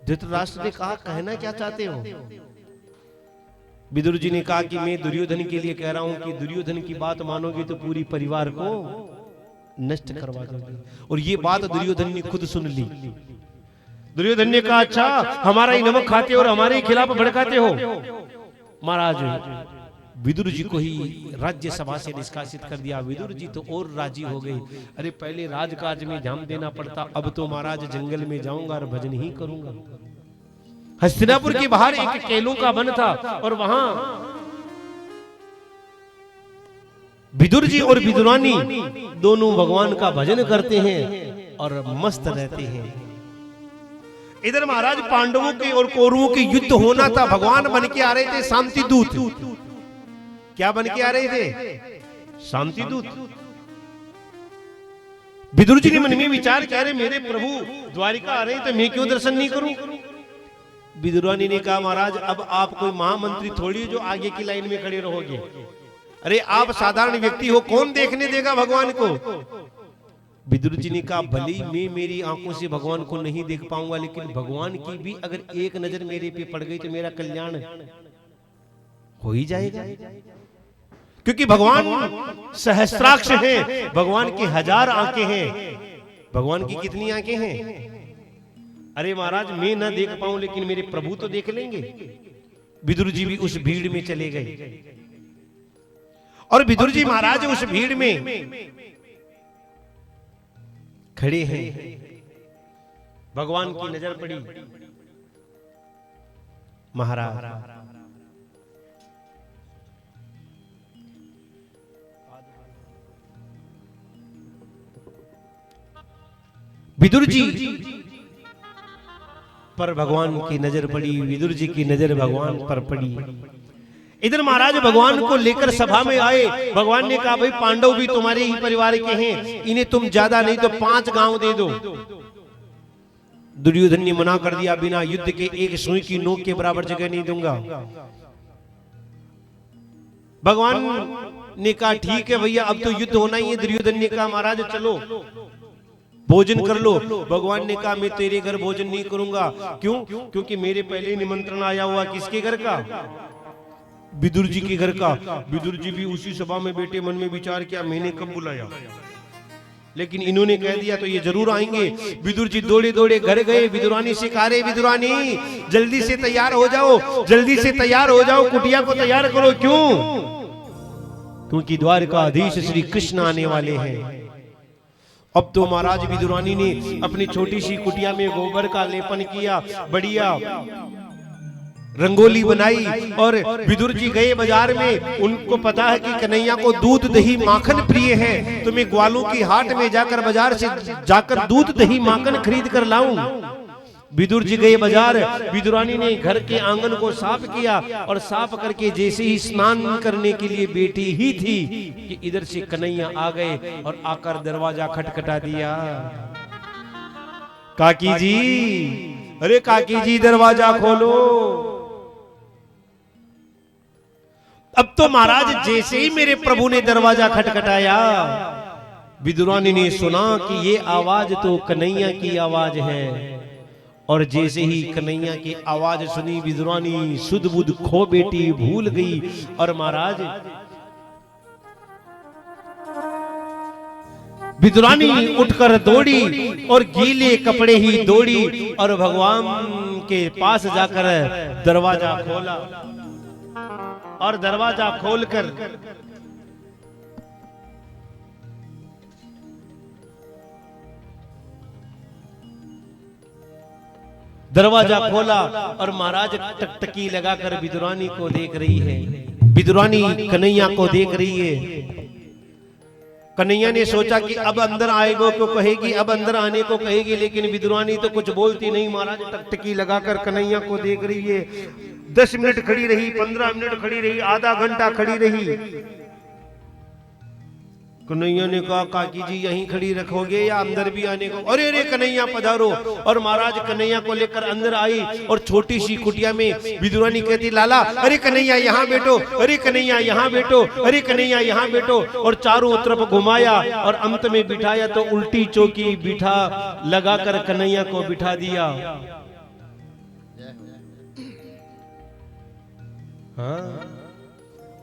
धृतराष्ट्र ने कहा कहना क्या चाहते हो? विदुर जी ने कहा कि मैं दुर्योधन के लिए कह रहा हूं कि दुर्योधन की बात मानोगे तो पूरी परिवार को नष्ट करवा दोगे। और ये बात दुर्योधन ने खुद सुन ली। दुर्योधन ने कहा अच्छा हमारा ही नमक खाते और हमारे ही खिलाफ भड़काते हो। महाराज विदुर जी को ही राज्यसभा से निष्कासित कर दिया। विदुर जी तो और राजी हो गए। अरे पहले राजकाज में ध्यान देना पड़ता, अब तो महाराज जंगल में जाऊंगा और भजन ही करूंगा। हस्तिनापुर के बाहर एक केलों का वन था और वहां विदुर जी और विदुरानी दोनों भगवान का भजन करते हैं और मस्त रहते हैं। इधर महाराज पांडवों के और कौरवों के युद्ध होना था। भगवान बन के आ रहे थे शांति दूत। क्या बन के आ रहे थे? शांति दूत। विदुर जी ने मन में विचार किया अरे मेरे प्रभु द्वारिका आ रहे हैं तो मैं क्यों दर्शन नहीं करूं? विदुरानी ने कहा महाराज अब आप कोई महामंत्री थोड़ी जो आगे की लाइन में खड़े रहोगे। अरे आप साधारण व्यक्ति हो, कौन देखने देगा भगवान को? विदुर जी ने कहा भले ही मैं मेरी आंखों से भगवान को नहीं देख पाऊंगा, लेकिन भगवान की भी अगर एक नजर मेरे पे पड़ गई तो मेरा कल्याण हो ही जाएगा। क्योंकि भगवान सहस्त्राक्ष हैं, भगवान की 1000 आंखें हैं। भगवान की कितनी आंखें हैं? अरे महाराज मैं ना देख पाऊं लेकिन मेरे प्रभु तो देख लेंगे। विदुर जी भी उस भीड़ में चले गए और विदुर जी महाराज उस भीड़ में खड़े हैं। भगवान की नजर पड़ी। महाराज विदुर जी पर भगवान की नजर पड़ी। विदुर जी की नजर भगवान पर पड़ी। इधर महाराज भगवान को लेकर सभा में आए। भगवान ने कहा भाई पांडव भी तुम्हारे ही परिवार के हैं, इन्हें तुम ज्यादा नहीं तो 5 गांव दे दो। दुर्योधन ने मना कर दिया बिना युद्ध के एक सुई की नोक के बराबर जगह नहीं दूंगा। भगवान ने कहा ठीक है भैया अब तो युद्ध होना ही है। दुर्योधन ने कहा महाराज चलो भोजन कर लो। भगवान ने कहा मैं तेरे घर भोजन नहीं करूंगा। क्यों? क्योंकि मेरे पहले निमंत्रण आया हुआ किसके घर का? विदुर जी के घर का। विदुर जी भी उसी सभा में बैठे मन में विचार किया मैंने कब बुलाया, लेकिन इन्होंने कह दिया तो ये जरूर आएंगे। विदुर जी दौड़े दौड़े घर गए। विदुरानी से कहा रे विदुरानी जल्दी से तैयार हो जाओ, जल्दी से तैयार हो जाओ, कुटिया को तैयार करो। क्यों? क्योंकि द्वारकाधीश श्री कृष्ण आने वाले हैं। अब तो महाराज विदुरानी ने अपनी छोटी सी कुटिया में गोबर का लेपन किया, बढ़िया रंगोली बनाई और विदुर जी गए बाजार में। उनको पता है कि कन्हैया को दूध दही माखन प्रिय है, तो मैं ग्वालों की हाट में जाकर बाजार से जाकर दूध दही माखन खरीद कर लाऊं। विदुर जी गए बाजार। विदुरानी ने घर के आंगन को साफ किया और साफ करके जैसे ही स्नान करने के लिए बैठी ही थी कि इधर से कन्हैया आ गए और आकर दरवाजा खटखटा दिया। काकी जी, अरे काकी जी दरवाजा खोलो। अब तो महाराज जैसे ही मेरे प्रभु ने दरवाजा खटखटाया, विदुरानी ने सुना कि ये आवाज तो कन्हैया की आवाज है। और जैसे ही कन्हैया की आवाज सुनी विदुरानी सुध बुध खो बेटी भूल गई। और महाराज विदुरानी उठकर दौड़ी और गीले कपड़े ही दौड़ी और भगवान के पास जाकर दरवाजा खोला। और दरवाजा खोलकर दरवाजा खोला और महाराज टकटकी लगाकर विदुरानी को देख रही है। विदुरानी कन्हैया को देख रही है। कन्हैया ने सोचा कि अब अंदर आएगा तो कहेगी, अब अंदर आने को कहेगी, लेकिन विदुरानी तो कुछ बोलती नहीं। महाराज टकटकी लगाकर कन्हैया को देख रही है। 10 मिनट खड़ी रही, 15 मिनट खड़ी रही, आधा घंटा खड़ी रही। कन्हैया ने कहा काकी जी यहीं खड़ी रखोगे या अंदर भी आने को? अरे अरे कन्हैया पधारो। और महाराज कन्हैया को लेकर अंदर आई और छोटी सी कुटिया में विदुरानी कहती लाला अरे कन्हैया यहाँ बैठो, अरे कन्हैया यहाँ बैठो, अरे कन्हैया यहाँ बैठो। और चारों तरफ घुमाया और अंत में बिठाया तो उल्टी चौकी बिठा लगाकर कन्हैया को बिठा दिया। हाँ।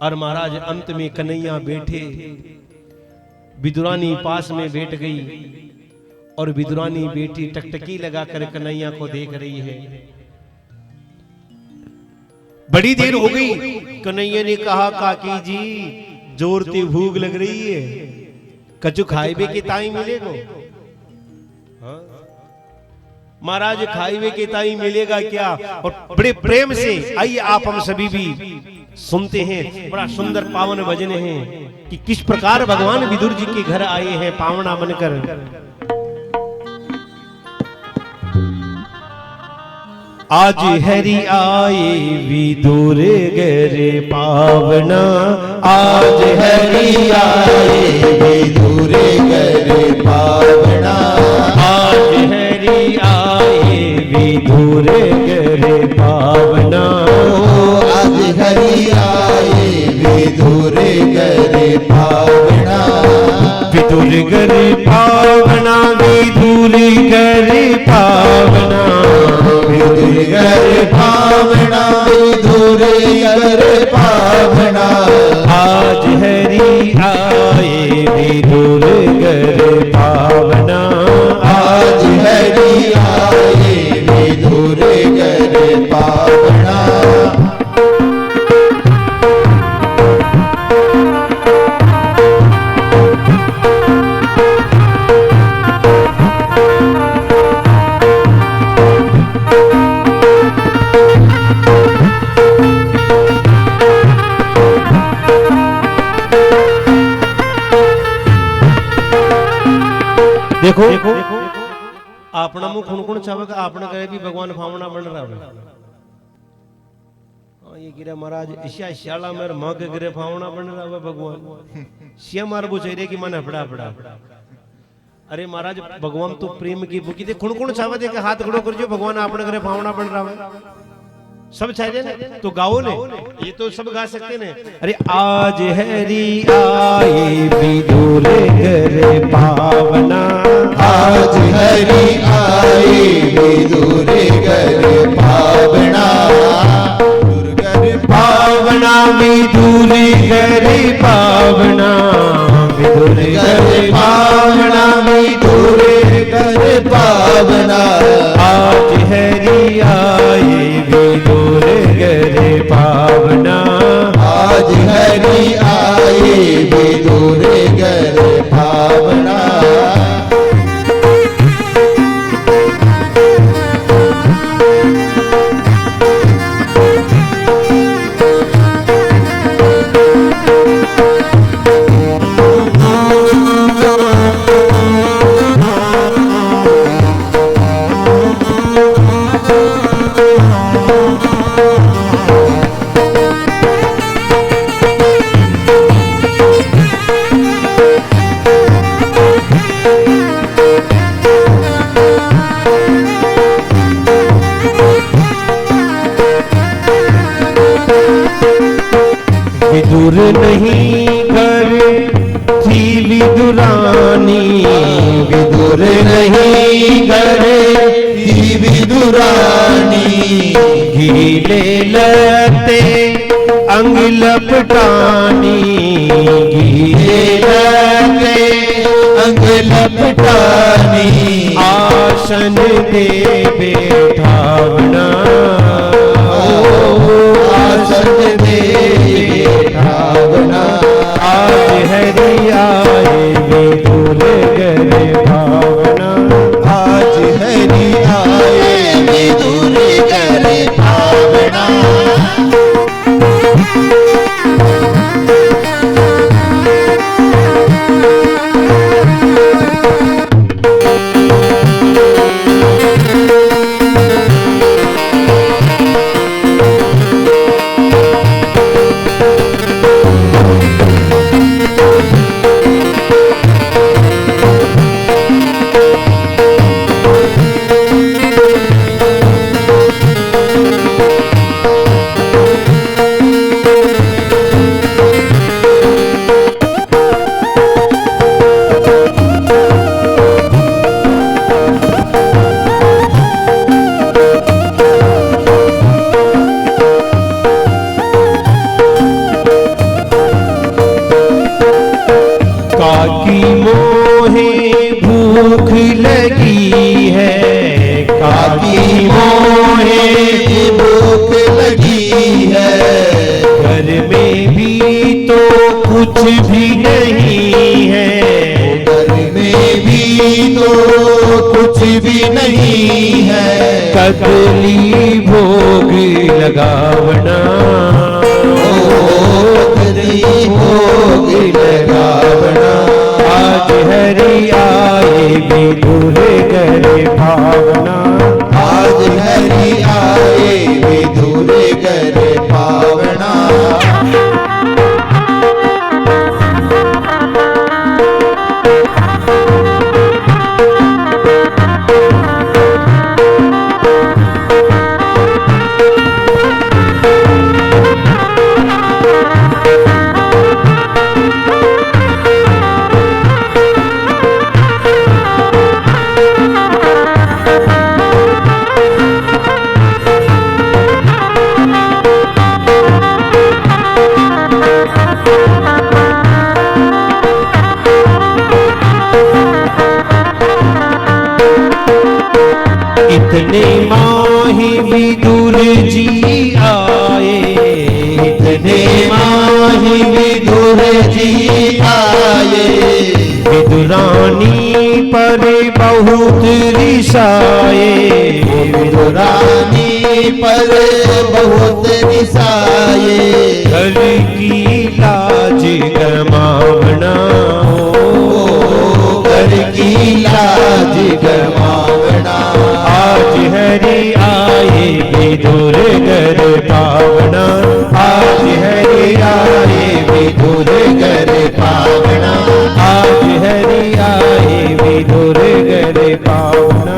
और महाराज अंत में कन्हैया बैठे, विदुरानी पास में बैठ गई और विदुरानी बेटी टकटकी लगाकर कन्हैया को देख रही है। बड़ी देर हो गई, कन्हैया ने कहा काकी जी जोरती भूख लग रही है, कछु खाइबे के ताई मिलेगो? हाँ? महाराज खाइबे के ताई मिलेगा क्या? और बड़े प्रेम से आइए आप हम सभी भी सुनते हैं, बड़ा सुंदर पावन भजन है कि किस प्रकार भगवान विदुर जी के घर आए हैं पावना बनकर। आज हरि आए विदुर घर पावना, आज हरि आए विदुर घर पावना, आज हरि आए विदुर घर पावना, आज हरि आए विदुर घर पावना, विदुर घर पावना, विदुर घर पावना, विदुर घर पावना, विदुर घर पावना, आज हरि आए विदुर घर पावना, आज हरि आए विदुर घर पावना। देखो अपना मुंह खुणकुण चावेगा, आपने कहे भी भगवान फावना बन रहा है। ये गिरे महाराज ईशा शाला मेरे मां के गिरे फावना बन रहा है भगवान। सिया मार बुझे कि मन हपड़ा हपड़ा। अरे महाराज भगवान तो प्रेम की भूखी थे, खुणकुण चावे दे के हाथ खड़ो कर जो भगवान आपने करे फावना बन रहा है। सब चाहिए ना तो गाओ ने, ये तो सब गा सकते ने। अरे आज हरि आए विदुर घर पावना, आज हरि आए विदुर घर पावना, विदुर घर पावना विदुर घर पावना, विदुर घर पावना, विदुर घर पावना, आज हरि आए विदुर घर पावना, आज हरि आए विदुर घर पावना। विदुर नहीं घर थी विदुरानी, विदुर नहीं घर थी विदुरानी, गीले लते अंग लपटानी, गीले लगे अंग लपटानी, आसन दे बैठावना, आसन दे बैठावना, आज हरि आए विदुर घर पावना, आज हरि आए विदुर घर पावना। कुछ भी नहीं है। घर में भी तो कुछ भी नहीं है। कदली भोग लगावना, कदली भोग लगावना। आज हरि आए विदुर करे भावना। आज हरि आए विदुर करे पावना। इतने माही विदुर जी आए, इतने माही विदुर जी आए। विदुरानी पर बहुत रिसाए। विदुरानी पर बहुत रिसाए। घर की लाज गमावना, घर की लाज गमावना। आज हरि आए विदुर घर पावना। आज हरि आए विदुर घर पावना। आज हरि आए विदुर घर पावना।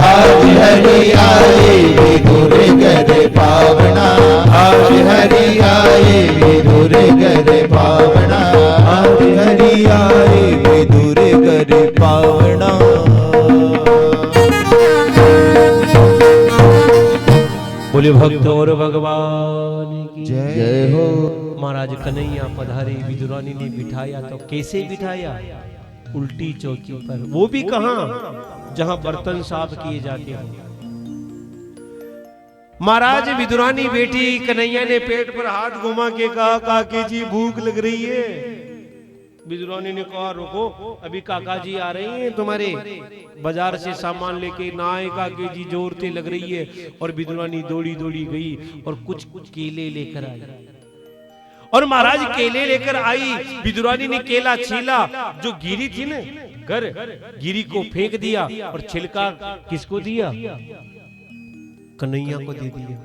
आज हरि आए विदुर घर पावना। आज हरि आए विदुर घर पावना। आज हरि आए विदुर घर पावना। बोले भक्त और भगवान की जय हो। महाराज कन्हैया पधारे, विदुरानी ने बिठाया तो कैसे बिठाया? उल्टी चौकी पर, वो भी कहां जहां बर्तन साफ किए जाते हो। महाराज विदुरानी बेटी, कन्हैया ने पेट पर हाथ घुमा के कहा, काके जी भूख लग रही है। विदुरानी ने कहा, रुको, अभी काका जी आ रहे हैं तुम्हारे बाजार से सामान लेके। ना आए काके जी, जोरते लग रही है। और विदुरानी दौड़ी दौड़ी गई और कुछ केले लेकर आई। और महाराज केले लेकर आई। विदुरानी ने केला छीला, जो गिरी थी ना घर, गिरी को फेंक दिया और छिलका किसको दिया? कन्हैया को दे दिया।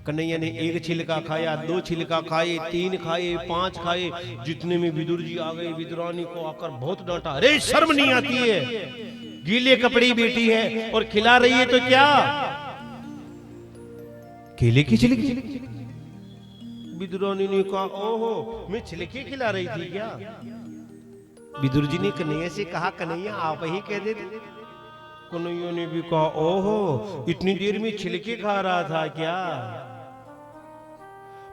कन्हैया ने एक छिलका खाया, दो छिलका खाए, तीन खाए, 5 खाए। जितने में विदुर जी आ गए, विदुरानी को आकर बहुत डांटा, अरे शर्म नहीं आती है, गीले कपड़े बेटी है और खिला रही है तो क्या? केले की छिलकी? विदुरानी ने कहा, ओहो, मैं छिलके खिला रही थी क्या? विदुर जी ने कन्हैया से कहा, कन्हैया आप ही कह देते। कन्हैया ने भी कहा, ओहो, इतनी देर में छिलके खा रहा था क्या?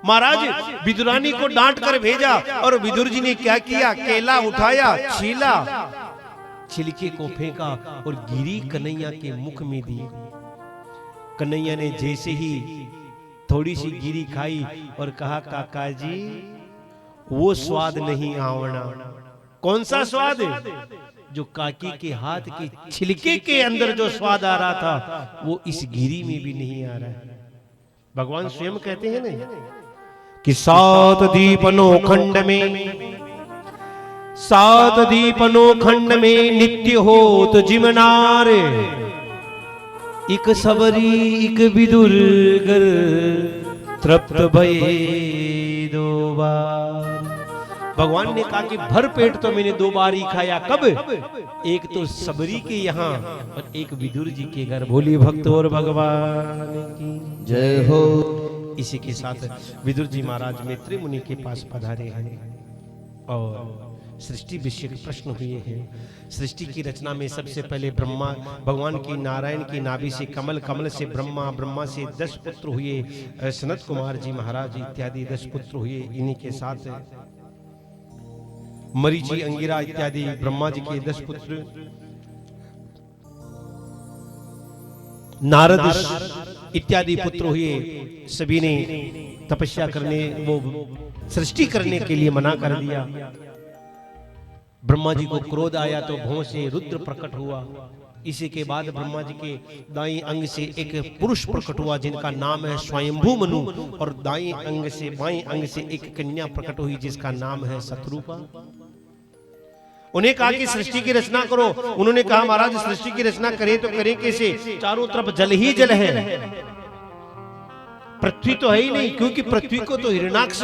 महाराज विदुरानी को डांट कर भेजा और विदुर जी ने क्या किया? केला उठाया, छीला, छिलके को फेंका और गिरी कन्हैया के मुख में दी। कन्हैया ने जैसे ही थोड़ी सी गिरी खाई और कहा, काका जी वो स्वाद नहीं आवना। कौन सा स्वाद? जो काकी के हाथ के छिलके के अंदर जो स्वाद आ रहा था, वो इस गिरी में भी नहीं आ रहा है। भगवान स्वयं कहते हैं ना कि 7 दीपनो खंड में, 7 दीपनो खंड में नित्य होत जिमनार। एक सबरी एक विदुर गर, तृप्त भये 2 बार। भगवान ने कहा कि भर पेट तो मैंने 2 बार ही खाया। कब? एक तो सबरी के यहाँ और एक विदुर जी के घर। भोली भक्त और भगवान की जय हो। इसी के साथ विदुर जी महाराज मैत्री मुनि के पास पधारे हैं और सृष्टि विषय प्रश्न हुए हैं। सृष्टि की रचना में सबसे पहले ब्रह्मा, भगवान की नारायण की नाभि से कमल, कमल से ब्रह्मा, ब्रह्मा से 10 पुत्र हुए, सनत कुमार जी महाराज इत्यादि 10 पुत्र हुए। इन्हीं के साथ मरीचि, अंगिरा इत्यादि ब्रह्मा जी के 10 पुत्र। नारद इत्यादि पुत्र हुए, सभी ने तपस्या करने, वो सृष्टि करने के लिए मना कर दिया। ब्रह्मा जी को क्रोध आया तो भौं से रुद्र प्रकट हुआ। इसी के बाद ब्रह्मा जी के दाईं अंग से एक पुरुष प्रकट हुआ जिनका नाम है स्वयंभू मनु, और दाईं अंग से बाईं अंग से एक कन्या प्रकट हुई जिसका नाम है शत्रुपा। उन्हें कहा कि सृष्टि की रचना करो। उन्होंने कहा महाराज सृष्टि की रचना करें तो करें कैसे, चारों तरफ जल ही जल है, पृथ्वी तो है ही नहीं, क्योंकि पृथ्वी को तो हिरणाक्ष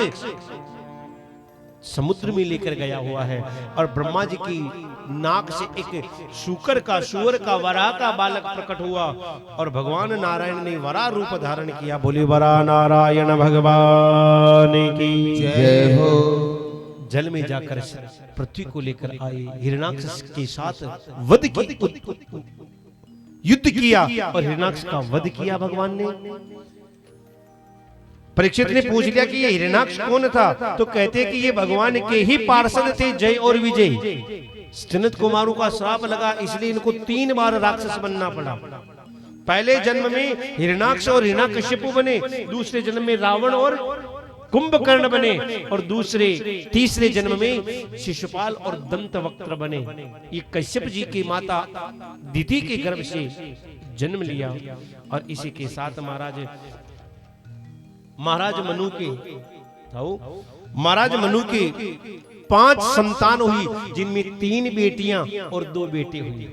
समुद्र में लेकर गया हुआ है। और ब्रह्मा जी की नाक से एक शुकर का, सुअर का, वराह का बालक प्रकट हुआ और भगवान नारायण ने वराह रूप धारण किया। बोले वराह नारायण भगवान की जय हो। जल में जाकर पृथ्वी को लेकर आए, हिरणाक्ष के साथ वध की, युद्ध किया और हिरणाक्ष का वध किया भगवान ने। परीक्षित ने पूछ लिया कि ये हिरणाक्ष कौन था, तो कहते कि ये भगवान के ही पार्षद थे, जय और विजय। सनत कुमारों का श्राप लगा, इसलिए इनको 3 बार राक्षस बनना पड़ा। पहले जन्म में हिरणाक्ष और हिरण्यकशिपु बने, दूसरे जन्म में रावण और कुंभकर्ण बने, और तीसरे जन्म में शिशुपाल और दंतवक्त्र बने। ये कश्यप जी की माता दिति के गर्भ से जन्म लिया। और इसी के साथ महाराज मनु के महाराज मनु के 5 संतान हुई, जिनमें 3 बेटियां और 2 बेटे हुए।